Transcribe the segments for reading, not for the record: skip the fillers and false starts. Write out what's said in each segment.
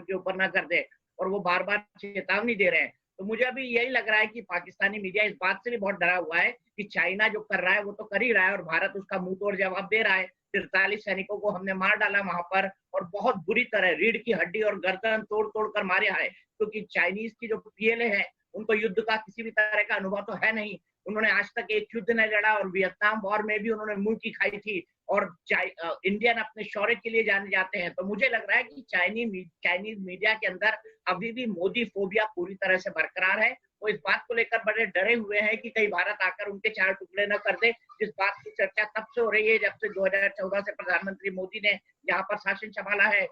के ऊपर ना कर दे, और वो बार बार चेतावनी दे रहे हैं। तो मुझे अभी यही लग रहा है कि पाकिस्तानी मीडिया इस बात से भी बहुत डरा हुआ है कि चाइना जो कर रहा है वो तो कर ही रहा है, और भारत उसका मुंह तोड़ जवाब दे रहा है। 43 सैनिकों को हमने मार डाला वहां पर, और बहुत बुरी तरह रीढ़ की हड्डी और गर्दन तोड़ तोड़ कर मारे है, क्योंकि चाइनीज की जो पीएलए है उनको युद्ध का किसी भी तरह का अनुभव तो है नहीं। उन्होंने आज तक एक युद्ध नहीं लड़ा, और वियतनाम वॉर में भी उन्होंने मुंह की खाई थी, और इंडियन अपने शौर्य के लिए जाने जाते हैं। तो मुझे लग रहा है कि चाइनीज मीडिया के अंदर अभी भी मोदी फोबिया पूरी तरह से बरकरार है। वो इस बात को लेकर बड़े डरे हुए हैं कि कहीं भारत आकर उनके 4 टुकड़े न कर दे, जिस बात की चर्चा तब से हो रही है जब से 2014 से प्रधानमंत्री मोदी ने यहाँ पर शासन संभाला है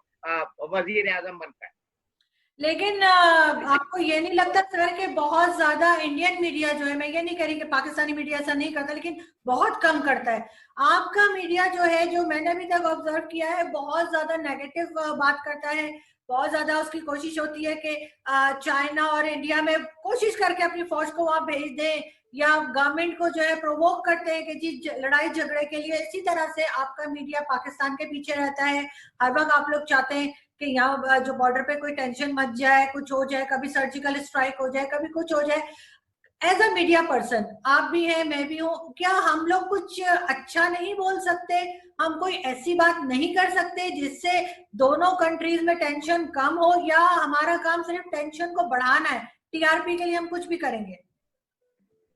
वजीर आजम बनकर। लेकिन आपको ये नहीं लगता सर कि बहुत ज्यादा इंडियन मीडिया जो है, मैं ये नहीं कह रही कि पाकिस्तानी मीडिया ऐसा नहीं करता, लेकिन बहुत कम करता है। आपका मीडिया जो है, जो मैंने अभी तक ऑब्जर्व किया है, बहुत ज्यादा नेगेटिव बात करता है। बहुत ज्यादा उसकी कोशिश होती है कि चाइना और इंडिया में कोशिश करके अपनी फौज को वहां भेज दें, या गवर्नमेंट को जो है प्रोवोक करते हैं कि जी लड़ाई झगड़े के लिए। इसी तरह से आपका मीडिया पाकिस्तान के पीछे रहता है। हर वक्त आप लोग चाहते हैं कि यहाँ जो बॉर्डर पे कोई टेंशन मच जाए, कुछ हो जाए, कभी सर्जिकल स्ट्राइक हो जाए, कभी कुछ हो जाए। एज अ मीडिया पर्सन आप भी हैं, मैं भी हूँ, क्या हम लोग कुछ अच्छा नहीं बोल सकते? हम कोई ऐसी बात नहीं कर सकते जिससे दोनों कंट्रीज में टेंशन कम हो, या हमारा काम सिर्फ टेंशन को बढ़ाना है? टीआरपी के लिए हम कुछ भी करेंगे।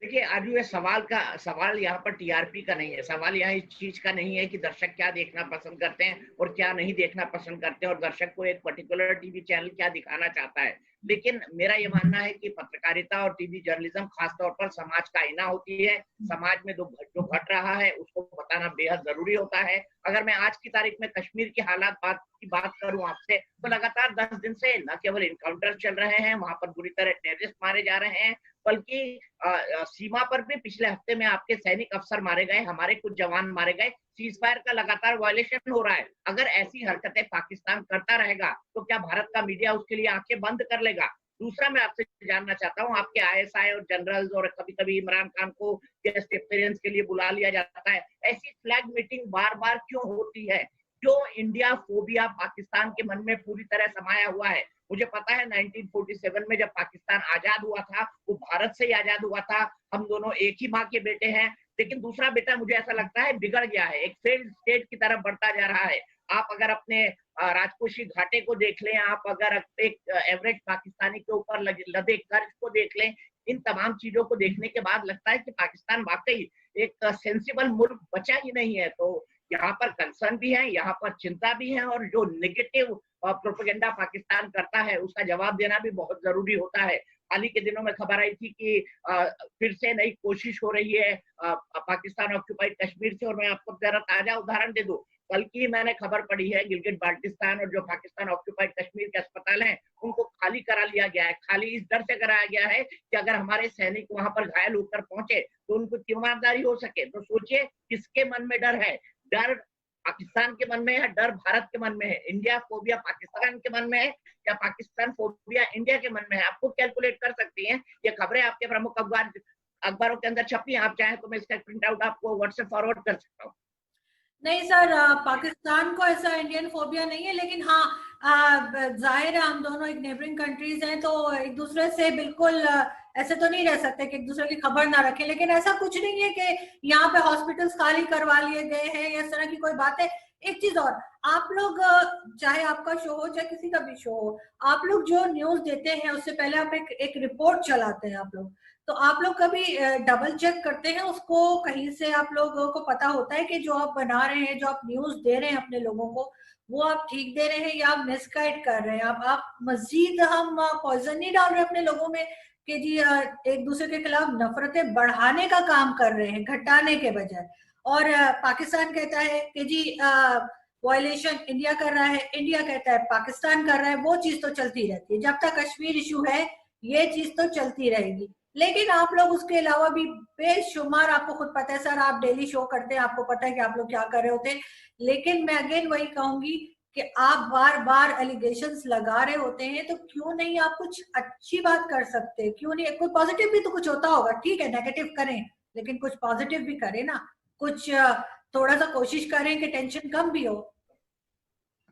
देखिए, आज ये सवाल यहाँ पर टीआरपी का नहीं है। सवाल यहाँ इस चीज का नहीं है कि दर्शक क्या देखना पसंद करते हैं और क्या नहीं देखना पसंद करते हैं, और दर्शक को एक पर्टिकुलर टीवी चैनल क्या दिखाना चाहता है। लेकिन मेरा ये मानना है कि पत्रकारिता और टीवी जर्नलिज्म खासतौर पर समाज का आईना होती है। समाज में जो घट रहा है उसको बताना बेहद जरूरी होता है। अगर मैं आज की तारीख में कश्मीर की बात करूं आपसे, तो लगातार 10 दिन से न केवल इनकाउंटर चल रहे हैं, वहां पर बुरी तरह टेररिस्ट मारे जा रहे हैं, बल्कि सीमा पर भी पिछले हफ्ते में आपके सैनिक अफसर मारे गए, हमारे कुछ जवान मारे गए। सीज फायर का लगातार वायलेशन हो रहा है। अगर ऐसी हरकतें पाकिस्तान करता रहेगा तो क्या भारत का मीडिया उसके लिए आंखें बंद कर लेगा? दूसरा, मैं आपसे जानना चाहता हूं, आपके आईएसआई और जनरल्स और कभी कभी इमरान खान को गेस्ट अपीयरेंस के लिए बुला लिया जाता है, ऐसी फ्लैग मीटिंग बार बार क्यों होती है? जो इंडिया फोबिया पाकिस्तान के मन में पूरी तरह समाया हुआ है। मुझे पता है 1947 में जब पाकिस्तान आजाद हुआ था, वो भारत से ही आजाद हुआ था। हम दोनों एक ही माँ के बेटे हैं, लेकिन दूसरा बेटा मुझे ऐसा लगता है बिगड़ गया है, एक फेल्ड स्टेट की तरफ बढ़ता जा रहा है। आप अगर अपने राजकोषीय घाटे को देख लें, आप अगर एक एवरेज पाकिस्तानी के ऊपर लदे कर्ज को देख लें, इन तमाम चीजों को देखने के बाद लगता है कि पाकिस्तान वाकई एक सेंसिबल मुल्क बचा ही नहीं है। तो यहाँ पर कंसर्न भी है, यहाँ पर चिंता भी है, और जो नेगेटिव प्रोपेगेंडा पाकिस्तान करता है उसका जवाब देना भी बहुत जरूरी होता है। हाल ही के दिनों में खबर आई थी कि फिर से नई कोशिश हो रही है पाकिस्तान ऑक्यूपाइड कश्मीर से, और मैं आपको जरा ताजा उदाहरण दे दूं। कल की मैंने खबर पढ़ी है, गिलगिट बाल्टिस्तान और जो पाकिस्तान ऑक्यूपाइड कश्मीर के अस्पताल हैं उनको खाली करा लिया गया है। खाली इस डर से कराया गया है कि अगर हमारे सैनिक वहां पर घायल होकर पहुंचे तो उनको तीमारदारी हो सके। तो सोचिए किसके मन में डर है? डर पाकिस्तान के मन में है, डर भारत के मन में है। इंडिया फोबिया पाकिस्तान के मन में है या पाकिस्तान फोबिया इंडिया के मन में है? आपको कैलकुलेट कर सकती हैं। ये खबरें आपके प्रमुख अखबारों के अंदर छपी हैं, आप चाहें तो मैं इसका प्रिंट आउट आपको व्हाट्सएप फॉरवर्ड कर सकता हूँ। नहीं सर, पाकिस्तान को ऐसा इंडियन फोबिया नहीं है, लेकिन हाँ जाहिर है हम दोनों एक नेबरिंग कंट्रीज हैं, तो एक दूसरे से बिल्कुल ऐसे तो नहीं रह सकते कि एक दूसरे की खबर ना रखें। लेकिन ऐसा कुछ नहीं है कि यहाँ पे हॉस्पिटल्स खाली करवा लिए गए हैं या इस तरह की कोई बात है। एक चीज और, आप लोग चाहे आपका शो हो चाहे किसी का भी शो हो, आप लोग जो न्यूज देते हैं उससे पहले आप एक रिपोर्ट चलाते हैं आप लोग। तो आप लोग कभी डबल चेक करते हैं उसको? कहीं से आप लोगों को पता होता है कि जो आप बना रहे हैं, जो आप न्यूज दे रहे हैं अपने लोगों को, वो आप ठीक दे रहे हैं या आप मिसगाइड कर रहे हैं? आप मजीद हम पॉइजन नहीं डाल रहे अपने लोगों में कि जी एक दूसरे के खिलाफ नफरतें बढ़ाने का काम कर रहे हैं, घटाने के बजाय? और पाकिस्तान कहता है कि जी वायलेशन इंडिया कर रहा है, इंडिया कहता है पाकिस्तान कर रहा है। वो चीज तो चलती रहती है, जब तक कश्मीर इशू है ये चीज तो चलती रहेगी। लेकिन आप लोग उसके अलावा भी बेशुमार, आपको खुद पता है सर, आप डेली शो करते हैं, आपको पता है कि आप लोग क्या कर रहे होते हैं। लेकिन मैं अगेन वही कहूंगी कि आप बार बार एलिगेशंस लगा रहे होते हैं, तो क्यों नहीं आप कुछ अच्छी बात कर सकते? क्यों नहीं कोई पॉजिटिव भी तो कुछ होता होगा? ठीक है नेगेटिव करें, लेकिन कुछ पॉजिटिव भी करें ना, कुछ थोड़ा सा कोशिश करें कि टेंशन कम भी हो।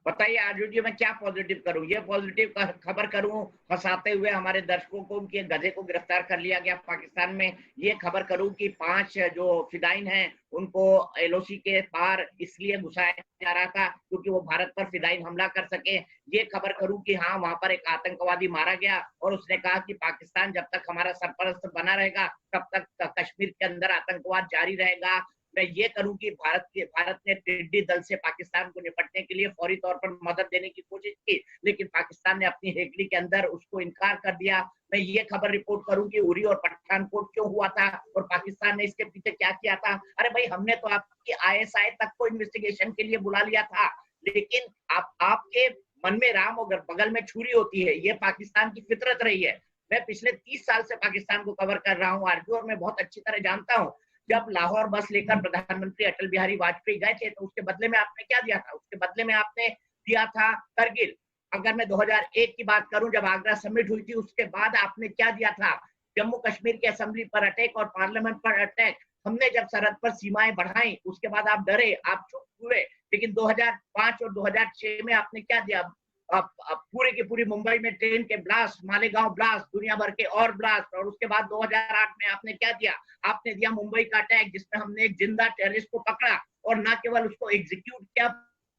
बताइए आरजू जी, मैं क्या पॉजिटिव करूं? ये पॉजिटिव खबर करूं फंसाते हुए हमारे दर्शकों को कि गधे को गिरफ्तार कर लिया गया पाकिस्तान में? ये खबर करूं कि 5 जो फिदाइन हैं उनको एलओसी के पार इसलिए घुसाया जा रहा था क्योंकि वो भारत पर फिदाइन हमला कर सके? ये खबर करूं कि हाँ, वहां पर एक आतंकवादी मारा गया और उसने कहा कि पाकिस्तान जब तक हमारा सरपरस्त बना रहेगा तब तक कश्मीर के अंदर आतंकवाद जारी रहेगा? मैं ये करूं कि भारत ने टिड्डी दल से पाकिस्तान को निपटने के लिए फौरी तौर पर मदद देने की कोशिश की, लेकिन पाकिस्तान ने अपनी हेकड़ी के अंदर उसको इनकार कर दिया। मैं ये खबर रिपोर्ट करूं कि उरी और पठानकोट क्यों हुआ था और पाकिस्तान ने इसके पीछे क्या किया था? अरे भाई, हमने तो आपकी आईएसआई तक को इन्वेस्टिगेशन के लिए बुला लिया था, लेकिन आपके मन में राम और बगल में छुरी होती है, ये पाकिस्तान की फितरत रही है। मैं पिछले 30 साल से पाकिस्तान को कवर कर रहा हूँ आरजू, और मैं बहुत अच्छी तरह जानता हूँ जब लाहौर बस लेकर प्रधानमंत्री अटल बिहारी वाजपेयी गए थे तो उसके बदले में आपने क्या दिया था? उसके बदले में आपने दिया था करगिल। अगर मैं 2001 की बात करूं, जब आगरा समिट हुई थी, उसके बाद आपने क्या दिया था? जम्मू कश्मीर की असेंबली पर अटैक और पार्लियामेंट पर अटैक। हमने जब सरहद पर सीमाएं बढ़ाई उसके बाद आप डरे, आप चुप हुए, लेकिन 2005 और 2006 में आपने क्या दिया? अब पूरे की पूरी मुंबई में ट्रेन के ब्लास्ट, मालेगांव ब्लास्ट, दुनिया भर के और ब्लास्ट, और उसके बाद 2008 में आपने क्या दिया? आपने दिया मुंबई का अटैक जिसमें हमने एक जिंदा टेररिस्ट को पकड़ा और न केवल उसको एग्जीक्यूट किया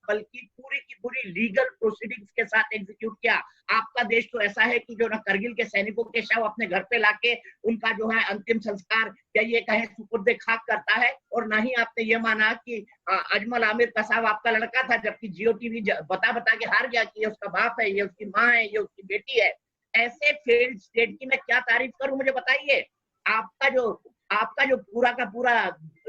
बल्कि पूरी की पूरी लीगल प्रोसीडिंग्स के साथ एग्जीक्यूट किया। आपका देश तो ऐसा है कि जो ना करगिल के सैनिकों के शव अपने घर पे लाके उनका जो है अंतिम संस्कार या ये कहें सुपुर्दे खाक करता है, और ना ही आपने ये माना कि अजमल आमिर कसाब आपका लड़का था, जबकि जियो टीवी बता बता के हार गया कि ये उसका बाप है, ये उसकी माँ है, ये उसकी बेटी है। ऐसे फेल्ड स्टेट की मैं क्या तारीफ करूं, मुझे बताइए। आपका जो पूरा का पूरा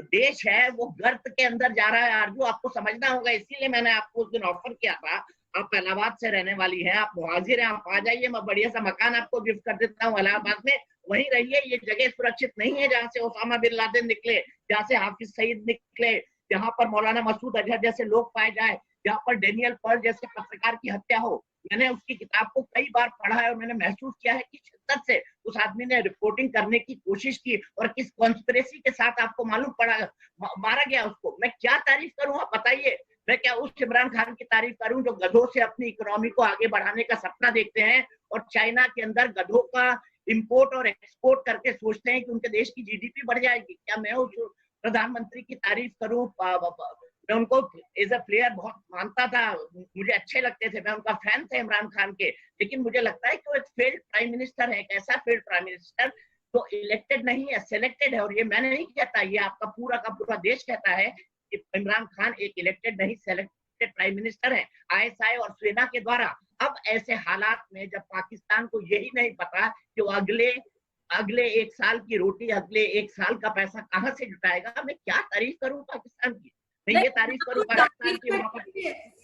देश है वो गर्त के अंदर जा रहा है आरजू, आपको समझना होगा। इसीलिए मैंने आपको उस दिन ऑफर किया था, आप इलाहाबाद से रहने वाली हैं, आप मुहाजिर हैं, आप आ जाइए, मैं बढ़िया सा मकान आपको गिफ्ट कर देता हूँ इलाहाबाद में, वहीं रहिए। ये जगह सुरक्षित नहीं है जहाँ से ओसामा बिन लादेन निकले, जहाँ से हाफिज सईद निकले, जहाँ पर मौलाना मसूद अजहर जैसे लोग पाए जाए, जहाँ पर डेनियल पर्ल जैसे पत्रकार की हत्या हो। मैंने उसकी किताब को कई बार पढ़ा है और मैंने महसूस किया है कि शिद्दत से उस आदमी ने रिपोर्टिंग करने की कोशिश की और किस कॉन्स्पिरेसी के साथ आपको मालूम पड़ा मारा गया उसको। मैं क्या तारीफ करूं, आप बताइए। मैं क्या उस इमरान खान की तारीफ करूं जो गधों से अपनी इकोनॉमी को आगे बढ़ाने का सपना देखते हैं और चाइना के अंदर गधों का इंपोर्ट और एक्सपोर्ट करके सोचते हैं कि उनके देश की जीडीपी बढ़ जाएगी? क्या मैं उस प्रधानमंत्री की तारीफ करूं? मैं उनको एज अ प्लेयर बहुत मानता था, मुझे अच्छे लगते थे, मैं उनका फैन था इमरान खान के, लेकिन मुझे लगता है कि वो एक फेल्ड प्राइम मिनिस्टर है। एक ऐसा फेल्ड प्राइम मिनिस्टर तो इलेक्टेड नहीं है, सिलेक्टेड है। और ये मैंने नहीं कहता, ये आपका पूरा का पूरा देश कहता है कि इमरान खान एक इलेक्टेड नहीं सिलेक्टेड प्राइम मिनिस्टर है आईएसआई और सेना के द्वारा। अब ऐसे हालात में जब पाकिस्तान को यही नहीं पता कि वो अगले 1 साल की रोटी, अगले 1 साल का पैसा कहां से जुटाएगा, मैं क्या तारीफ करूं पाकिस्तान की? मैं ये तारीफ करूं पाकिस्तान की वहां पर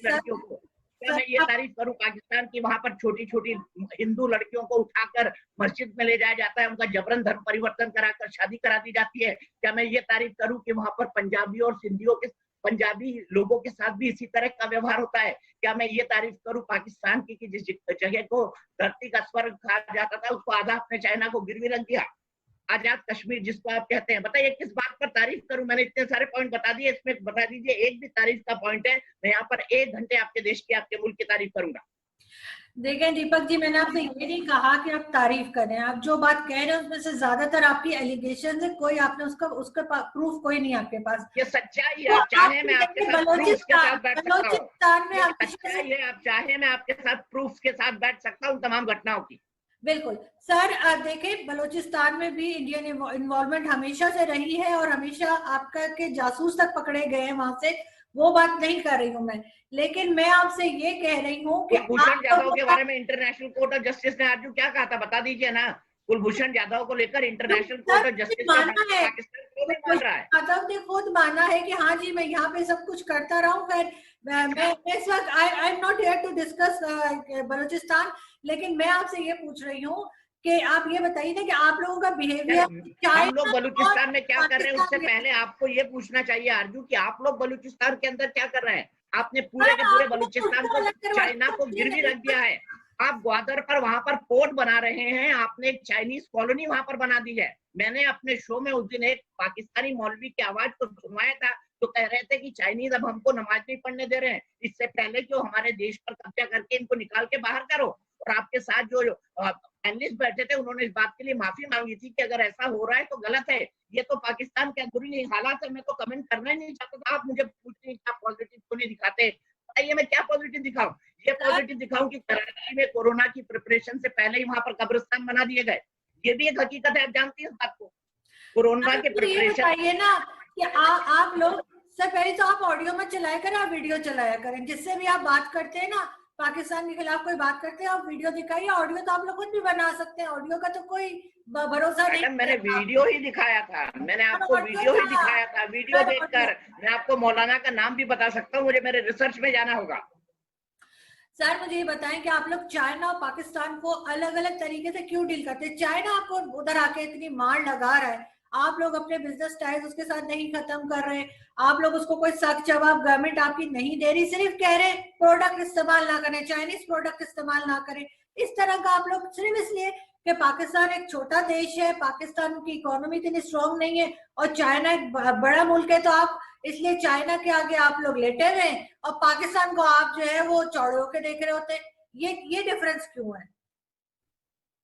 लड़कियों को? क्या मैं ये तारीफ करूं पाकिस्तान की वहां पर छोटी छोटी हिंदू लड़कियों को उठाकर मस्जिद में ले जाया जाता है, उनका जबरन धर्म परिवर्तन कराकर शादी करा दी जाती है? क्या मैं ये तारीफ करूं कि वहां पर पंजाबी और सिंधियों के पंजाबी लोगों के साथ भी इसी तरह का व्यवहार होता है? क्या मैं ये तारीफ करूं पाकिस्तान की कि जिस जगह को धरती का स्वर्ग कहा जाता था उसको आधा अपने चाइना को गिरवी रख दिया? आजाद कश्मीर जिसको आप कहते हैं, बताइए किस बात पर तारीफ करूं? मैंने इतने सारे पॉइंट बता दिए, इसमें बता दीजिए एक भी तारीफ का पॉइंट है, मैं यहाँ पर 1 घंटे आपके देश की, आपके मुल्क की तारीफ करूंगा। देखें दीपक जी, मैंने आपसे ये नहीं कहा कि आप तारीफ करें, आप जो बात कह रहे हैं उसमें से ज्यादातर आपकी एलिगेशन है, कोई आपने उसका प्रूफ कोई नहीं आपके पास। ये सच्चाई है, आप चाहे मैं आपके साथ प्रूफ के साथ बैठ सकता हूँ। बलोचिस्तान में सच्चाई है, आप चाहे मैं आपके साथ प्रूफ के साथ बैठ सकता हूँ तमाम घटनाओं की। बिल्कुल सर, देखें बलूचिस्तान में भी इंडियन इन्वॉल्वमेंट हमेशा से रही है और हमेशा आपका के जासूस तक पकड़े गए हैं वहां से, वो बात नहीं कर रही हूँ मैं, लेकिन मैं आपसे ये कह रही हूँ कि कुलभूषण जाधव के बारे में इंटरनेशनल कोर्ट ऑफ जस्टिस ने आज क्या कहा था, बता दीजिए ना। कुलभूषण जाधव को लेकर इंटरनेशनल कोर्ट ऑफ जस्टिस माना है, पाकिस्तान क्यों नहीं मान रहा है? जाधव ने खुद माना है कि हाँ जी मैं यहाँ पे सब कुछ करता रहा हूँ। खैर मैं इस वक्त I am not here to discuss Balochistan, लेकिन मैं आपसे ये पूछ रही हूँ कि आप ये बताइए ना कि आप लोगों का बिहेवियर हम लोग बलूचिस्तान में क्या कर रहे हैं उससे पहले आपको ये पूछना चाहिए आरजू कि आप लोग बलूचिस्तान के अंदर क्या कर रहे हैं? आपने पूरे के पूरे बलूचिस्तान को चाइना को गिरवी रख दिया है। आप ग्वादर पर वहां पर पोर्ट बना रहे हैं, आपने एक चाइनीज कॉलोनी वहां पर बना दी है। मैंने अपने शो में उस दिन एक पाकिस्तानी मौलवी की आवाज को सुनवाया था जो कह रहे थे कि चाइनीज अब हमको नमाज नहीं पढ़ने दे रहे हैं, इससे पहले जो हमारे देश पर कब्जा करके इनको निकाल के बाहर करो। और आपके साथ जो पैनलिस्ट बैठे थे उन्होंने इस बात के लिए माफी मांगी थी कि अगर ऐसा हो रहा है तो गलत है, ये तो पाकिस्तान के अंदरूनी हालात है, मैं तो कमेंट करना ही नहीं चाहता था। आप मुझे पूछते हैं क्या पॉजिटिव क्यों नहीं दिखाते, बताइए मैं क्या पॉजिटिव दिखाऊं? ये पॉजिटिव दिखाऊं कि कराची में कोरोना की प्रिपरेशन से पहले ही वहां पर कब्रिस्तान बना दिए गए, ये भी एक हकीकत है, आप जानती हैं इस बात को। कोरोना के प्रिपरेशन बताइए ना कि आप लोग सर पहले तो आप ऑडियो मत चलाया करें, आप वीडियो चलाया करें, जिससे भी आप बात करते हैं ना पाकिस्तान के खिलाफ कोई बात करते हैं आप वीडियो दिखाइए, ऑडियो तो आप लोग खुद भी बना सकते हैं, ऑडियो का तो कोई भरोसा नहीं। मैडम मैंने वीडियो ही दिखाया था, मैंने आपको वीडियो ही दिखाया था, वीडियो देखकर मैं आपको मौलाना का नाम भी बता सकता हूँ, मुझे मेरे रिसर्च में जाना होगा। सर मुझे ये बताएं कि आप लोग चाइना और पाकिस्तान को अलग अलग तरीके से क्यों डील करते हैं? चाइना आपको उधर आके इतनी मार लगा रहा है, आप लोग अपने बिजनेस टाइज उसके साथ नहीं खत्म कर रहे, आप लोग उसको कोई सख्त जवाब गवर्नमेंट आपकी नहीं दे रही, सिर्फ कह रहे प्रोडक्ट इस्तेमाल ना करें, चाइनीज प्रोडक्ट इस्तेमाल ना करें। इस तरह का आप लोग सिर्फ इसलिए कि पाकिस्तान एक छोटा देश है, पाकिस्तान की इकोनॉमी इतनी स्ट्रॉन्ग नहीं है और चाइना एक बड़ा मुल्क है, तो आप इसलिए चाइना के आगे आप लोग लेटे हुए हैं और पाकिस्तान को आप जो है वो चौड़े होके देख रहे होते हैं। ये डिफरेंस क्यों है?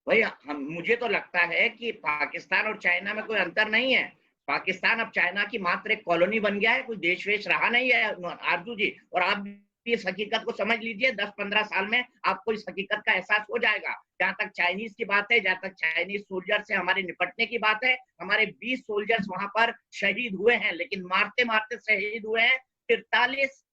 भाई मुझे तो लगता है कि पाकिस्तान और चाइना में कोई अंतर नहीं है। पाकिस्तान अब चाइना की मात्र एक कॉलोनी बन गया है, कोई देश वेश रहा नहीं है आरजू जी। और आप इस हकीकत को समझ लीजिए, 10-15 साल में आपको इस हकीकत का एहसास हो जाएगा। जहां तक चाइनीज की बात है, जहां तक चाइनीज सोल्जर से हमारे निपटने की बात है, हमारे 20 सोल्जर्स वहां पर शहीद हुए हैं, लेकिन मारते मारते शहीद हुए हैं 43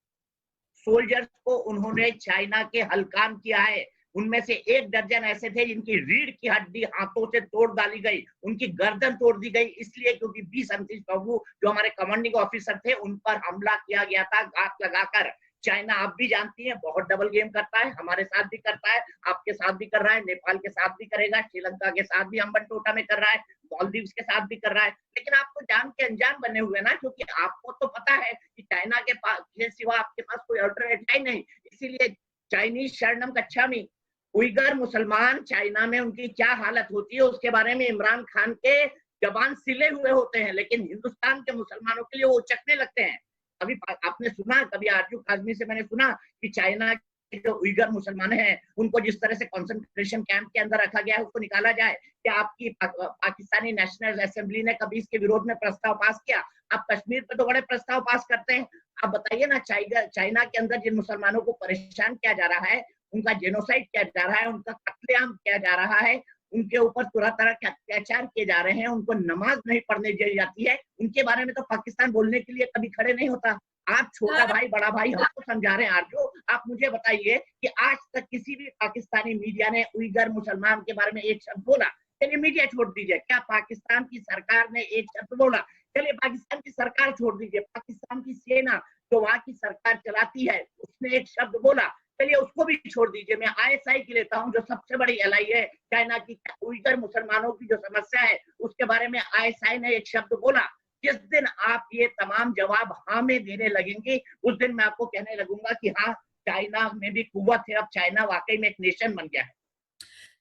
सोल्जर्स को उन्होंने चाइना के हल्कान किया है। उनमें से 1 दर्जन ऐसे थे जिनकी रीढ़ की हड्डी हाथों से तोड़ डाली गई, उनकी गर्दन तोड़ दी गई, इसलिए क्योंकि 20-29 प्रभु जो हमारे कमांडिंग ऑफिसर थे उन पर हमला किया गया था घात लगाकर। चाइना आप भी जानती हैं बहुत डबल गेम करता है, हमारे साथ भी करता है, आपके साथ भी कर रहा है, नेपाल के साथ भी करेगा, श्रीलंका के साथ भी अंबन टोटा में कर रहा है, मालदीव्स के साथ भी कर रहा है। लेकिन आप तो जान के अनजान बने हुए ना, क्योंकि आपको तो पता है कि चाइना के पास के सिवा आपके पास कोई अल्टरनेट है ही नहीं। इसीलिए चाइनीज शरणम कच्छामी, उइगर मुसलमान चाइना में उनकी क्या हालत होती है उसके बारे में इमरान खान के जबान सिले हुए होते हैं, लेकिन हिंदुस्तान के मुसलमानों के लिए वो चकने लगते हैं। अभी आपने सुना, कभी आरजू काजमी से मैंने सुना कि चाइना के जो उइगर मुसलमान हैं उनको जिस तरह से कंसंट्रेशन कैंप के अंदर रखा गया है उसको निकाला जाए? क्या आपकी पाकिस्तानी नेशनल असेंबली ने कभी इसके विरोध में प्रस्ताव पास किया? आप कश्मीर पे तो बड़े प्रस्ताव पास करते हैं, आप बताइए ना, चाइना के अंदर जिन मुसलमानों को परेशान किया जा रहा है, उनका जेनोसाइड किया जा रहा है, उनका कत्लेआम किया जा रहा है, उनके ऊपर तरह तरह के अत्याचार किए जा रहे हैं, उनको नमाज नहीं पढ़ने दी जाती है, उनके बारे में तो पाकिस्तान बोलने के लिए कभी खड़े नहीं होता। आप छोटा भाई बड़ा भाई हमको समझा रहे हैं आरजू, आप मुझे बताइए कि आज तक किसी भी पाकिस्तानी मीडिया ने उइगर मुसलमान के बारे में एक शब्द बोला? चलिए मीडिया छोड़ दीजिए, क्या पाकिस्तान की सरकार ने एक शब्द बोला? चलिए पाकिस्तान की सरकार छोड़ दीजिए, पाकिस्तान की सेना जो वहां की सरकार चलाती है उसने एक शब्द बोला? चलिए उसको भी छोड़ दीजिए, मैं ISI की लेता हूँ जो सबसे बड़ी एलआई है चाइना की, उइगर मुसलमानों की जो समस्या है उसके बारे में ISI ने एक शब्द बोला? जिस दिन आप ये तमाम जवाब हाँ में देने लगेंगे उस दिन मैं आपको कहने लगूंगा कि हाँ चाइना में भी कुव्वत है, अब चाइना वाकई में एक नेशन बन गया है।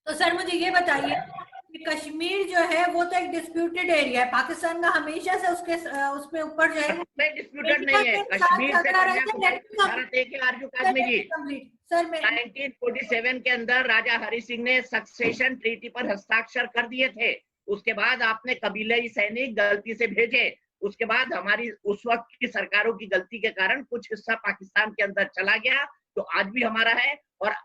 तो सर मुझे ये बताइए कि कश्मीर जो है वो तो एक डिस्प्यूटेड एरिया है, पाकिस्तान का हमेशा से उसके ऊपर जो है डिस्प्यूटेड नहीं है, कश्मीर से भारत एक है आरजू काजमी जी। सर 1947 के अंदर राजा हरि सिंह ने सक्सेशन ट्रीटी पर हस्ताक्षर कर दिए थे, उसके बाद आपने कबीलाई सैनिक गलती से भेजे, उसके बाद हमारी उस वक्त की सरकारों की गलती के कारण कुछ हिस्सा पाकिस्तान के अंदर चला गया तो आज भी हमारा है। और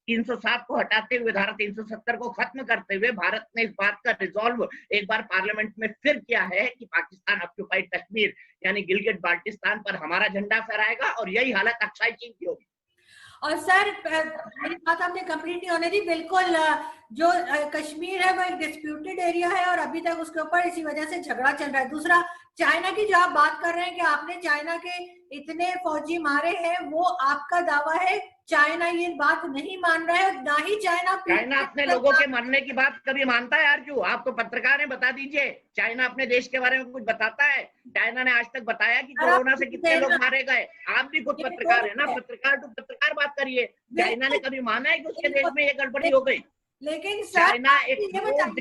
307 को हटाते हुए धारा 370 को खत्म करते हुए भारत ने इस बात का रिजॉल्व एक बार पार्लियामेंट में फिर किया है कि पाकिस्तान ऑक्युपाइड कश्मीर यानी गिलगिट बाल्टिस्तान पर हमारा झंडा फहराएगा और यही हालत अक्षय चीन की होगी। और सर मेरी बात आपने कंप्लीट नहीं होने दी, बिल्कुल जो कश्मीर है वो एक डिस्प्यूटेड एरिया है और अभी तक उसके ऊपर इसी वजह से झगड़ा चल रहा है। दूसरा चाइना की जो आप बात कर रहे हैं कि आपने चाइना के इतने फौजी मारे हैं, वो आपका दावा है, चाइना ये बात नहीं मान रहा है, ना ही चाइना अपने लोगों के मरने की बात कभी मानता है आरजू? आप तो पत्रकार हैं, बता दीजिए चाइना अपने देश के बारे में कुछ बताता है? चाइना ने आज तक बताया कि कोरोना से कितने लोग मारे गए? आप भी खुद पत्रकार है ना, पत्रकार टू पत्रकार बात करिए। चाइना ने कभी माना है कि उसके देश में ये गड़बड़ी हो गई? लेकिन चाइना एक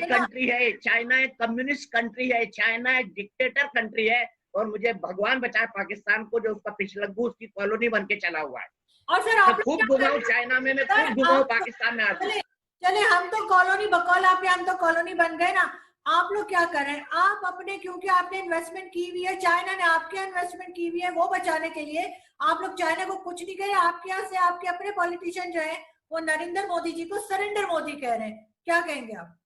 कंट्री है, चाइना एक कम्युनिस्ट कंट्री है, चाइना एक डिक्टेटर कंट्री है और मुझे भगवान बचाए पाकिस्तान को जो उसका पिछलग्गू उसकी कॉलोनी बन के चला हुआ है। और सर मैं आप खूब घुमा हूँ चाइना में, मैं खूब घुमा हूँ पाकिस्तान में। आज चले हम तो कॉलोनी बकौल आप, हम तो कॉलोनी बन गए ना। आप लोग क्या कर रहे हैं? आप अपने, क्योंकि आपने इन्वेस्टमेंट की हुई है, चाइना ने आपके इन्वेस्टमेंट की हुई है, वो बचाने के लिए आप लोग चाइना को कुछ नहीं कह रहे। आपके यहाँ से आपके अपने पॉलिटिशियन जो है वो नरेंद्र मोदी जी को सरेंडर मोदी कह रहे हैं, क्या कहेंगे आप?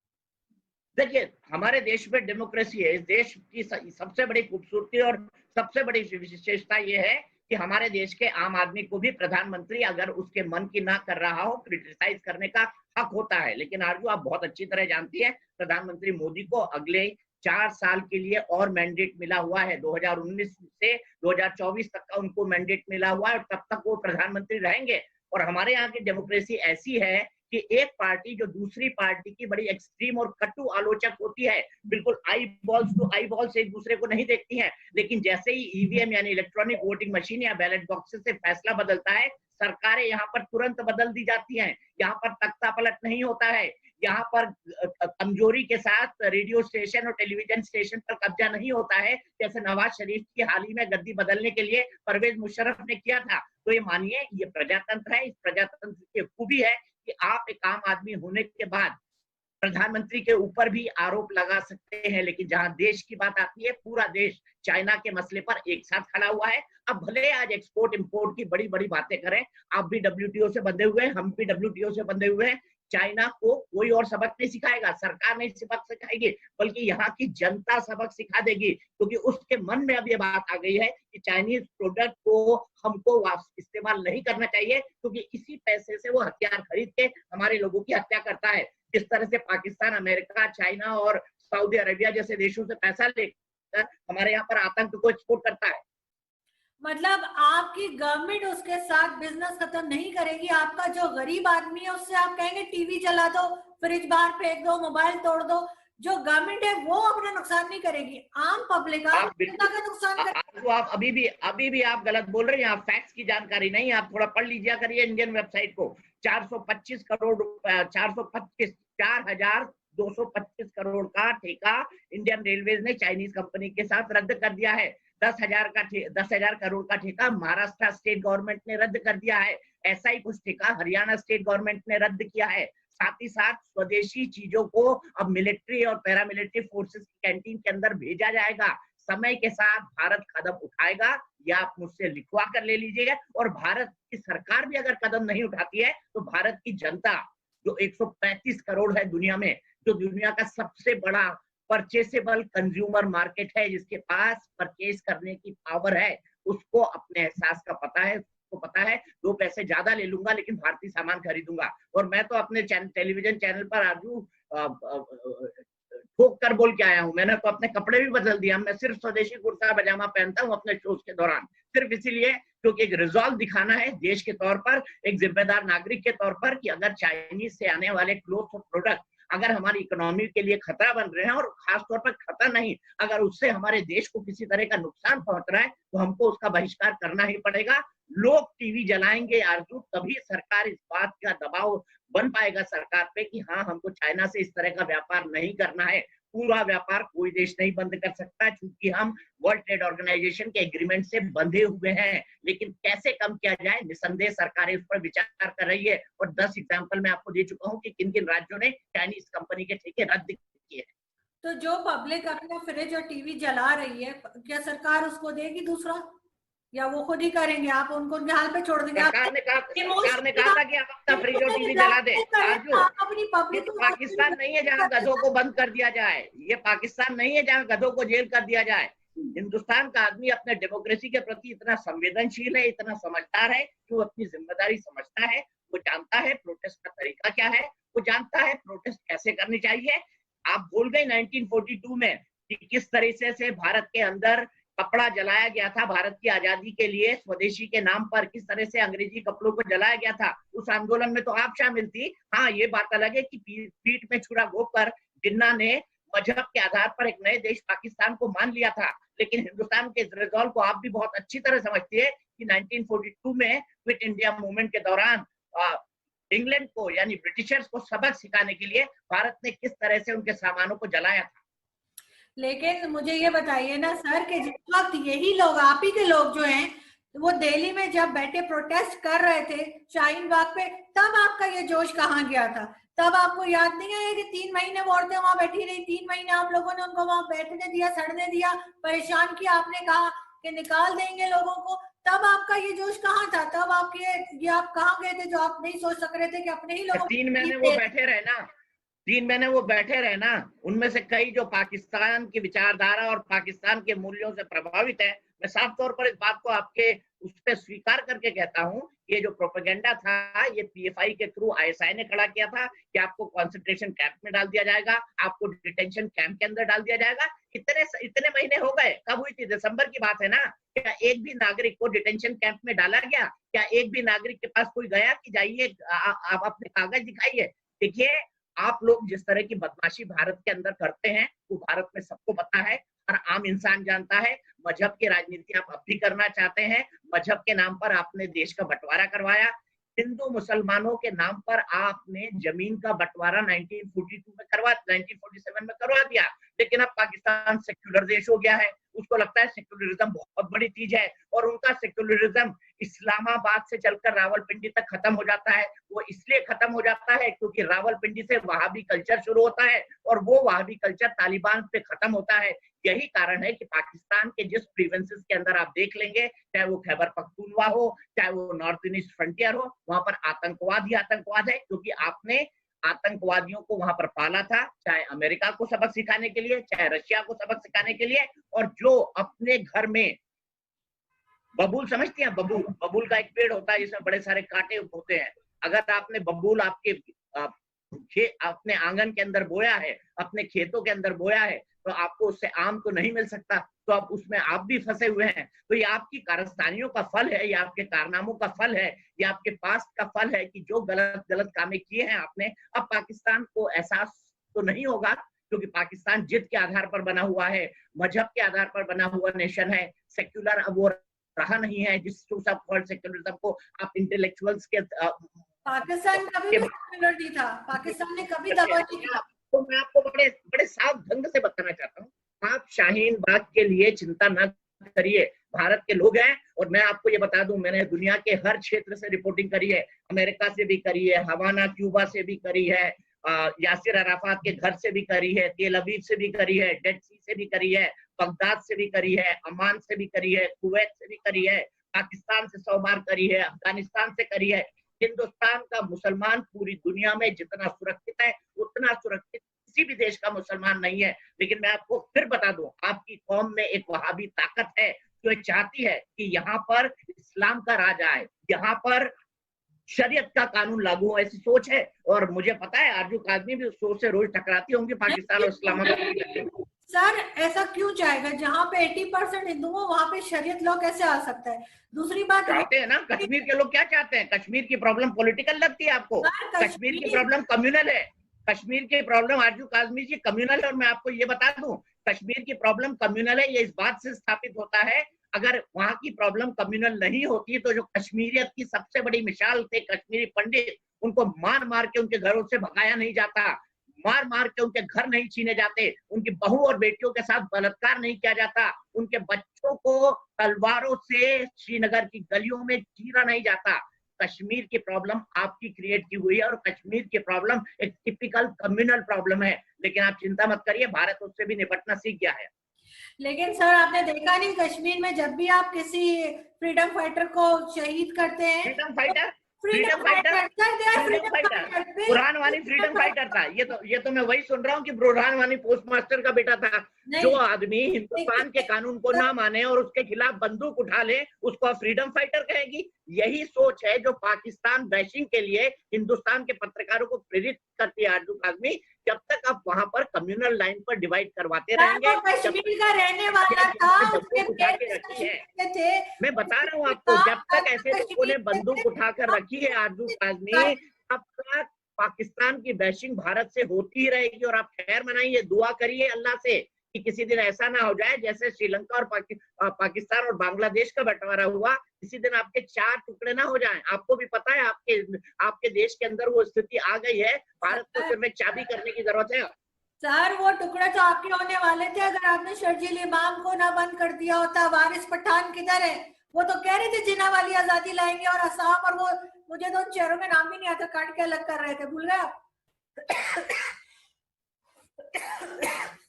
देखिए, हमारे देश में डेमोक्रेसी है। इस देश की सबसे बड़ी खूबसूरती और सबसे बड़ी विशेषता ये है कि हमारे देश के आम आदमी को भी प्रधानमंत्री अगर उसके मन की ना कर रहा हो क्रिटिसाइज करने का हक होता है। लेकिन आरजू आप बहुत अच्छी तरह जानती है, प्रधानमंत्री मोदी को अगले 4 साल के लिए और मैंडेट मिला हुआ है। 2019 से 2024 तक का उनको मैंडेट मिला हुआ है और तब तक वो प्रधानमंत्री रहेंगे। और हमारे यहाँ की डेमोक्रेसी ऐसी है कि एक पार्टी जो दूसरी पार्टी की बड़ी एक्सट्रीम और कटु आलोचक होती है, बिल्कुल eyeballs to eyeball से एक दूसरे को नहीं देखती है, लेकिन जैसे ही ईवीएम यानी इलेक्ट्रॉनिक वोटिंग मशीन या बैलेट बॉक्सेस से फैसला बदलता है, सरकारें यहाँ पर तुरंत बदल दी जाती हैं। यहाँ पर तख्ता पलट नहीं होता है। यहाँ पर कमजोरी के साथ रेडियो स्टेशन और टेलीविजन स्टेशन पर कब्जा नहीं होता है, जैसे नवाज शरीफ की हाल ही में गद्दी बदलने के लिए परवेज मुशर्रफ ने किया था। तो ये मानिए, ये प्रजातंत्र है। इस प्रजातंत्र की खूबी है कि आप एक आम आदमी होने के बाद प्रधानमंत्री के ऊपर भी आरोप लगा सकते हैं, लेकिन जहां देश की बात आती है, पूरा देश चाइना के मसले पर एक साथ खड़ा हुआ है। अब भले आज एक्सपोर्ट इंपोर्ट की बड़ी बड़ी बातें करें, आप भी डब्ल्यूटीओ से बंधे हुए हैं, हम भी डब्ल्यूटीओ से बंधे हुए हैं, चाइना को कोई और सबक नहीं सिखाएगा, सरकार नहीं सबक सिखाएगी, बल्कि यहाँ की जनता सबक सिखा देगी, क्योंकि उसके मन में अब ये बात आ गई है कि चाइनीज प्रोडक्ट को हमको इस्तेमाल नहीं करना चाहिए, क्योंकि इसी पैसे से वो हथियार खरीद के हमारे लोगों की हत्या करता है। जिस तरह से पाकिस्तान, अमेरिका, चाइना और सऊदी अरेबिया जैसे देशों से पैसा लेकर हमारे यहाँ पर आतंक को एक्सपोर्ट करता है। मतलब आपकी गवर्नमेंट उसके साथ बिजनेस खत्म नहीं करेगी। आपका जो गरीब आदमी है उससे आप कहेंगे टीवी चला दो, फ्रिज बाहर फेंक दो, मोबाइल तोड़ दो, जो गवर्नमेंट है वो अपना नुकसान नहीं करेगी, आम पब्लिक आप बिल्कुल का नुकसान करेगी। आप अभी भी आप गलत बोल रहे हैं। आप फैक्ट्स की जानकारी नहीं, आप थोड़ा पढ़ लीजिए करिए इंडियन वेबसाइट को। 425 करोड़ रुपए, 425 4,225 करोड़ का ठेका इंडियन रेलवेज ने चाइनीज कंपनी के साथ रद्द कर दिया है। 10,000 करोड़ का ठेका महाराष्ट्र स्टेट गवर्नमेंट ने रद्द कर दिया है। ऐसा ही कुछ ठेका हरियाणा स्टेट गवर्नमेंट ने रद्द किया है। साथ ही साथ स्वदेशी चीजों को अब मिलिट्री और पैरामिलिट्री फोर्सेस की कैंटीन के अंदर भेजा जाएगा। समय के साथ भारत कदम उठाएगा, या आप मुझसे लिखवा कर ले लीजिएगा। और भारत की सरकार भी अगर कदम नहीं उठाती है, तो भारत की जनता जो 135 करोड़ है दुनिया में, जो दुनिया का सबसे बड़ा परचेसेबल कंज्यूमर मार्केट है, जिसके पास परचेज करने की पावर है, उसको अपने एहसास का पता है, उसको पता है 2 पैसे ज्यादा ले लूंगा लेकिन भारतीय सामान खरीदूंगा। और मैं तो अपने टेलीविजन चैनल पर आजू ठोक कर बोल के आया हूं, मैंने तो अपने कपड़े भी बदल दिया। मैं सिर्फ स्वदेशी कुर्ता पजामा पहनता हूं अपने शोज के दौरान, सिर्फ इसीलिए क्योंकि एक रिजॉल्व दिखाना है देश के तौर पर, एक जिम्मेदार नागरिक के तौर पर, कि अगर चाइनीज से आने वाले क्लोथ और प्रोडक्ट अगर हमारी इकोनॉमी के लिए खतरा बन रहे हैं, और खासतौर पर खतरा नहीं, अगर उससे हमारे देश को किसी तरह का नुकसान पहुंच रहा है, तो हमको उसका बहिष्कार करना ही पड़ेगा। लोग टीवी जलाएंगे आरजू, तभी सरकार इस बात का दबाव बन पाएगा सरकार पे कि हाँ, हमको चाइना से इस तरह का व्यापार नहीं करना है। पूरा व्यापार कोई देश नहीं बंद कर सकता, क्योंकि हम वर्ल्ड ट्रेड ऑर्गेनाइजेशन के एग्रीमेंट से बंधे हुए हैं। लेकिन कैसे कम किया जाए, निसंदेह सरकारें उस पर विचार कर रही है। और 10 एग्जाम्पल मैं आपको दे चुका हूँ कि किन किन राज्यों ने चाइनीज कंपनी के ठेके रद्द किए। तो जो पब्लिक अपना फ्रिज और टीवी जला रही है, क्या सरकार उसको देगी दूसरा, या वो खुद ही करेंगे? आप उनको उनके हाल पे छोड़ देंगे? सरकार ने कहा था कि आप अपना फ्रिज और टीवी जला दे। अपनी ये पब्लिक तो पाकिस्तान नहीं है जहां गधों को बंद कर दिया जाए, ये पाकिस्तान नहीं है जहां गधों को जेल कर दिया जाए। हिंदुस्तान का आदमी अपने डेमोक्रेसी के प्रति इतना संवेदनशील है, इतना समझदार है कि वो अपनी जिम्मेदारी समझता है। वो जानता है प्रोटेस्ट का तरीका क्या है, वो जानता है प्रोटेस्ट कैसे करनी चाहिए। आप भूल गए 1942 में कि किस तरीके से भारत के अंदर कपड़ा जलाया गया था, भारत की आजादी के लिए स्वदेशी के नाम पर किस तरह से अंग्रेजी कपड़ों को जलाया गया था। उस आंदोलन में तो आप शामिल थी। हाँ, ये बात अलग है कि पीठ में छुरा घोंपकर जिन्ना ने मजहब के आधार पर एक नए देश पाकिस्तान को मान लिया था। लेकिन हिंदुस्तान के रिजॉल्व को आप भी बहुत अच्छी तरह समझती है कि 1942 में क्विट इंडिया मूवमेंट के दौरान इंग्लैंड को यानी ब्रिटिशर्स को सबक सिखाने के लिए भारत ने किस तरह से उनके सामानों को जलाया था। लेकिन मुझे ये बताइए ना सर कि जिस वक्त यही लोग, आप ही के लोग जो हैं, वो दिल्ली में जब बैठे प्रोटेस्ट कर रहे थे शाहीन बाग पे, तब आपका ये जोश कहाँ गया था? तब आपको याद नहीं आया कि 3 महीने वो औरतें वहां बैठी रही, 3 महीने आप लोगों ने उनको वहां बैठने दिया, सड़ने दिया, परेशान किया, आपने कहा कि निकाल देंगे लोगों को? तब आपका ये जोश कहाँ था? तब आपके ये आप कहाँ गए थे जो आप नहीं सोच सक रहे थे कि अपने ही लोगों को 3 महीने वो बैठे रहे ना, 3 महीने वो बैठे रहे ना, उनमें से कई जो पाकिस्तान की विचारधारा और पाकिस्तान के मूल्यों से प्रभावित है। मैं साफ तौर पर इस बात को आपके उस पर स्वीकार करके कहता हूं, ये जो प्रोपेगेंडा था, ये पीएफआई के थ्रू आईएसआई ने खड़ा किया था कि आपको कंसंट्रेशन कैंप में डाल दिया जाएगा, आपको डिटेंशन कैंप के अंदर डाल दिया जाएगा। इतने महीने हो गए, कब हुई थी? दिसंबर की बात है ना। क्या एक भी नागरिक को डिटेंशन कैंप में डाला गया? क्या एक भी नागरिक के पास कोई गया कि जाइए आप अपने कागज दिखाइए? देखिए, आप लोग जिस तरह की बदमाशी भारत के अंदर करते हैं, वो भारत में सबको पता है, हर आम इंसान जानता है। मजहब की राजनीति आप अब भी करना चाहते हैं। मजहब के नाम पर आपने देश का बंटवारा करवाया। हिंदू मुसलमानों के नाम पर आपने जमीन का बंटवारा 1947 में करवा दिया। लेकिन अब पाकिस्तान सेक्युलर देश हो गया है, उसको लगता है सेक्युलरिज्म बहुत बड़ी चीज है, और उनका सेक्युलरिज्म इस्लामाबाद से चलकर रावलपिंडी तक खत्म हो जाता है। वो इसलिए खत्म हो जाता है क्योंकि रावलपिंडी से वहाबी कल्चर शुरू होता है, और वो वहाबी कल्चर तालिबान पे खत्म होता है। यही कारण है कि पाकिस्तान के जिस प्रोविंसेस के अंदर आप देख लेंगे, चाहे वो खैबर पख्तूनवा हो, चाहे वो नॉर्थ ईस्ट फ्रंटियर हो, वहां पर आतंकवाद ही आतंकवाद है, क्योंकि आपने आतंकवादियों को वहां पर पाला था, चाहे अमेरिका को सबक सिखाने के लिए, चाहे रशिया को सबक सिखाने के लिए। और जो अपने घर में बबूल समझती हैं, बबूल, बबूल का एक पेड़ होता है जिसमें बड़े सारे कांटे होते हैं। अगर आपने बबूल आपके अपने आंगन के अंदर बोया है, अपने खेतों के अंदर बोया है, तो आपको उससे आम तो नहीं मिल सकता, तो आप उसमें आप भी फंसे हुए हैं। तो ये आपकी कारस्तानियों का फल है, ये आपके कारनामों का फल है, ये आपके पास्ट का फल है कि जो गलत गलत कामें किए हैं आपने। अब पाकिस्तान को एहसास तो नहीं होगा, क्योंकि पाकिस्तान जिद के आधार पर बना हुआ है, मजहब के आधार पर बना हुआ नेशन है। सेक्युलर अब वो रहा नहीं है, जिस सेक्युलरिज्म को आप इंटेलेक्चुअल्स के पाकिस्तान कभी भी सेक्युलर नहीं था, पाकिस्तान ने कभी दबा नहीं दिया। तो मैं आपको बड़े बड़े साफ ढंग से बताना चाहता हूँ, आप शाहीन बाग के लिए चिंता न करिए, भारत के लोग हैं। और मैं आपको ये बता दूं, मैंने दुनिया के हर क्षेत्र से रिपोर्टिंग करी है, अमेरिका से भी करी है, हवाना क्यूबा से भी करी है, यासिर अराफात के घर से भी करी है, तेल अवीव से भी करी है, डेड सी से भी करी है, बगदाद से भी करी है, अमान से भी करी है, कुवैत से भी करी है, पाकिस्तान से 100 बार करी है, अफगानिस्तान से करी है। हिंदुस्तान का मुसलमान पूरी दुनिया में जितना सुरक्षित है, उतना सुरक्षित किसी भी देश का मुसलमान नहीं है। लेकिन मैं आपको फिर बता दूं, आपकी कौम में एक वहाबी ताकत है जो चाहती है कि यहाँ पर इस्लाम का राज आए, यहाँ पर शरीयत का कानून लागू हो, ऐसी सोच है। और मुझे पता है आरजू काजमी भी उस सोच से रोज टकराती होंगी पाकिस्तान और इस्लामाबाद। सर ऐसा क्यों चाहेगा? जहाँ पे 80% हिंदू हो वहाँ पे शरीयत लॉ कैसे आ सकता है? दूसरी बात चाहते हैं ना, कश्मीर के लोग क्या चाहते हैं? कश्मीर की प्रॉब्लम पॉलिटिकल लगती है आपको? कश्मीर की प्रॉब्लम कम्युनल है। कश्मीर की प्रॉब्लम आरजू काजमी जी कम्युनल है। और मैं आपको ये बता दूं, कश्मीर की प्रॉब्लम कम्युनल है, ये इस बात से स्थापित होता है, अगर वहां की प्रॉब्लम कम्युनल नहीं होती तो जो कश्मीरियत की सबसे बड़ी मिसाल थे कश्मीरी पंडित, उनको मार मार के उनके घरों से भगाया नहीं जाता, मार मार के उनके घर नहीं छीने जाते, उनकी बहू और बेटियों के साथ बलात्कार नहीं किया जाता, उनके बच्चों को तलवारों से श्रीनगर की गलियों में चीरा नहीं जाता। कश्मीर की प्रॉब्लम आपकी क्रिएट की हुई है, और कश्मीर की प्रॉब्लम एक टिपिकल कम्युनल प्रॉब्लम है। लेकिन आप चिंता मत करिए, भारत उससे भी निपटना सीख गया है। लेकिन सर आपने देखा नहीं, कश्मीर में जब भी आप किसी फ्रीडम फाइटर को शहीद करते हैं, freedom fighter, freedom fighter Burhan Wani freedom fighter था। ये तो मैं वही सुन रहा हूँ कि बुरहान वानी पोस्ट मास्टर का बेटा था। जो आदमी हिंदुस्तान के कानून को ना माने और उसके खिलाफ बंदूक उठा ले, उसको आप फ्रीडम फाइटर कहेगी? यही सोच है जो पाकिस्तान बैशिंग के लिए हिंदुस्तान के पत्रकारों को प्रेरित करती है आरजू काजमी। जब तक आप वहां पर कम्युनल लाइन पर डिवाइड करवाते रहेंगे, कश्मीर का रहने वाला था, उसके उठा के रखी है, मैं बता रहा हूँ आपको, जब तक ऐसे लोगों ने बंदूक उठाकर रखी है आरजू काजमी, तब तक पाकिस्तान की बैशिंग भारत से होती ही रहेगी। और आप खैर मनाइए, दुआ करिए अल्लाह से कि किसी दिन ऐसा ना हो जाए जैसे श्रीलंका और पाकिस्तान और बांग्लादेश का बंटवारा हुआ, किसी दिन आपके 4 टुकड़े ना हो जाएं। आपको भी पता है आपके देश के अंदर वो स्थिति आ गई है, भारत को सिर्फ एक चाबी करने की जरूरत है। सर वो टुकड़े तो आपके होने वाले थे अगर आपने शर्जील इमाम को ना बंद कर दिया होता। वारिस पठान किधर है? वो तो कह रहे थे जिन्ना वाली आजादी लाएंगे और असम, और वो मुझे तो उन चेहरों में नाम भी नहीं आता, काट के अलग कर रहे थे, भूल गए आप?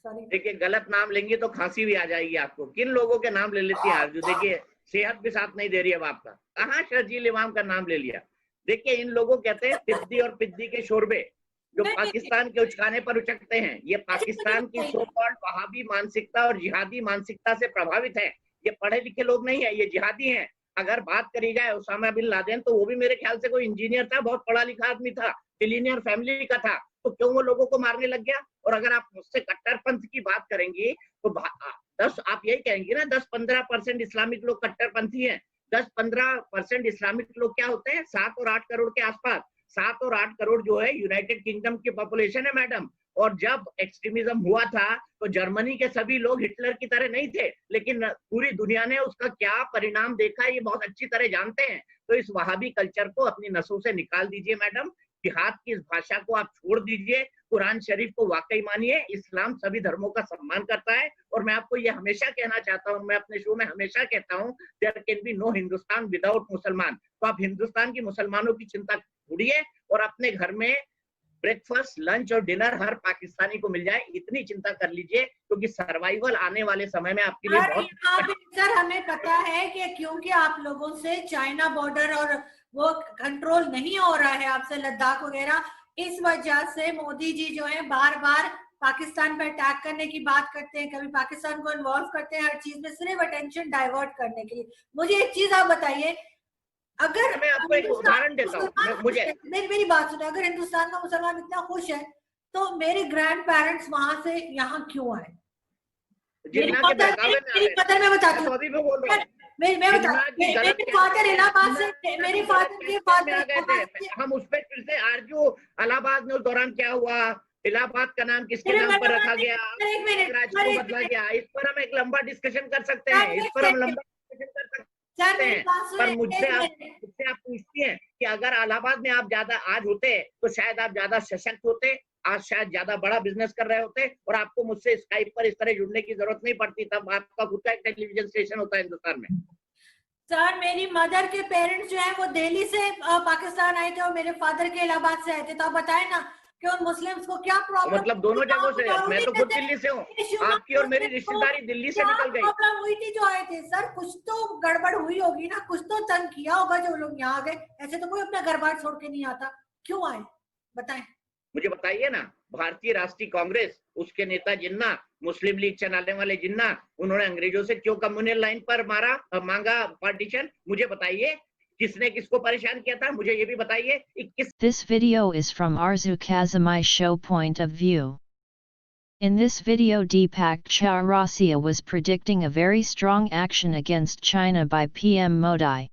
देखिए गलत नाम लेंगे तो खांसी भी आ जाएगी आपको। किन लोगों के नाम ले लेती है आरजू? देखिए सेहत भी साथ नहीं दे रही है अब आपका। कहाँ शर्जील इमाम का नाम ले लिया? देखिए इन लोगों कहते हैं तिब्दी और पिद्दी के शोरबे, जो पाकिस्तान के उचकाने पर उचकते हैं। ये पाकिस्तान की सो कॉल्ड वहाबी मानसिकता और जिहादी मानसिकता से प्रभावित है। ये पढ़े लिखे लोग नहीं है, ये जिहादी हैं। अगर बात करी जाए उसामा बिन लादेन, तो वो भी मेरे ख्याल से कोई इंजीनियर था, बहुत पढ़ा लिखा आदमी था, बिलियनियर फैमिली का था, तो क्यों वो लोगों को मारने लग गया? और अगर आप मुझसे कट्टरपंथ की बात करेंगी तो 10 आप यही कहेंगी ना 10-15% इस्लामिक लोग कट्टरपंथी हैं। 10-15% इस्लामिक लोग क्या होते हैं? 7 और 8 करोड़ के आसपास। 7 और 8 करोड़ जो है यूनाइटेड किंगडम की पॉपुलेशन है मैडम। और जब एक्सट्रीमिज्म हुआ था तो जर्मनी के सभी लोग हिटलर की तरह नहीं थे, लेकिन पूरी दुनिया ने उसका क्या परिणाम देखा ये बहुत अच्छी तरह जानते हैं। तो इस वहाबी कल्चर को अपनी नसों से निकाल दीजिए मैडम। जिहाद की इस भाषा को आप छोड़ दीजिए, कुरान शरीफ को वाकई मानिए। इस्लाम सभी धर्मों का सम्मान करता है। और मैं आपको ये हमेशा कहना चाहता हूँ, मैं अपने शो में हमेशा कहता हूँ, there can be no Hindustan without Musalman. तो आप हिंदुस्तान की मुसलमानों की चिंता छोड़िए और अपने घर में ब्रेकफास्ट, लंच और डिनर हर पाकिस्तानी को मिल जाए, इतनी चिंता कर लीजिए, क्योंकि सर्वाइवल आने वाले समय में आपके लिए बहुत। सर हमें पता है कि क्योंकि आप लोगों से चाइना बॉर्डर और वो कंट्रोल नहीं हो रहा है, आपसे लद्दाख वगैरह, इस वजह से मोदी जी जो है बार बार पाकिस्तान पर अटैक करने की बात करते हैं, कभी पाकिस्तान को इन्वॉल्व करते हैं हर चीज में, सिर्फ अटेंशन डाइवर्ट करने के लिए। मुझे एक चीज आप बताइए, अगर मैं आपको एक उदाहरण देता हूँ, मुझे मेरी बात सुनो, अगर हिंदुस्तान का मुसलमान इतना खुश है तो मेरे ग्रैंड पेरेंट्स वहां से यहाँ क्यों आए? मेरी मदर, मैं बताती हूँ, मेरे फादर इलाहाबाद से, मेरे फादर के फादर, हम उस पर फिर से आरजू इलाहाबाद में उस दौरान क्या हुआ, इलाहाबाद का नाम किसके नाम पर रखा गया, राज्य को बदला गया, इस पर हम एक लंबा डिस्कशन कर सकते हैं, इस पर हम लंबा डिस्कशन कर सकते हैं। पर मुझसे आप पूछती हैं कि अगर इलाहाबाद में आप ज्यादा आज होते तो शायद आप ज्यादा सशक्त होते, आज शायद ज्यादा बड़ा बिजनेस कर रहे होते और आपको मुझसे स्काइप पर इस तरह जुड़ने की जरूरत नहीं पड़ती। तब आपका खुद का एक टेलीविजन स्टेशन होता है हिंदुस्तान में। सर मेरी मदर के पेरेंट्स जो है वो दिल्ली से पाकिस्तान आए थे और मेरे फादर के इलाहाबाद से आए थे, तो आप बताए ना कि उन मुस्लिम्स को क्या प्रॉब्लम, मतलब दोनों जगहों से। मैं तो खुद दिल्ली से हूँ, आपकी और मेरी रिश्तेदारी दिल्ली से निकल गई। प्रॉब्लम हुई थी जो आए थे सर, कुछ तो गड़बड़ हुई होगी ना, कुछ तो तंग किया होगा जो लोग यहाँ आ गए। ऐसे तो कोई अपना घर बार छोड़ के नहीं आता, क्यों आए बताएं? मुझे बताइए ना। भारतीय राष्ट्रीय कांग्रेस, उसके नेता जिन्ना, मुस्लिम लीग चलाने वाले जिन्ना, उन्होंने अंग्रेजों से क्यों कम्युनल लाइन पर मांगा पार्टीशन? मुझे बताइए किसने किसको परेशान किया था, मुझे ये भी बताइए। This video is from Arzu Kazimai Show Point of View. In this video, Deepak Chaurasia was predicting a very strong action against China by PM Modi.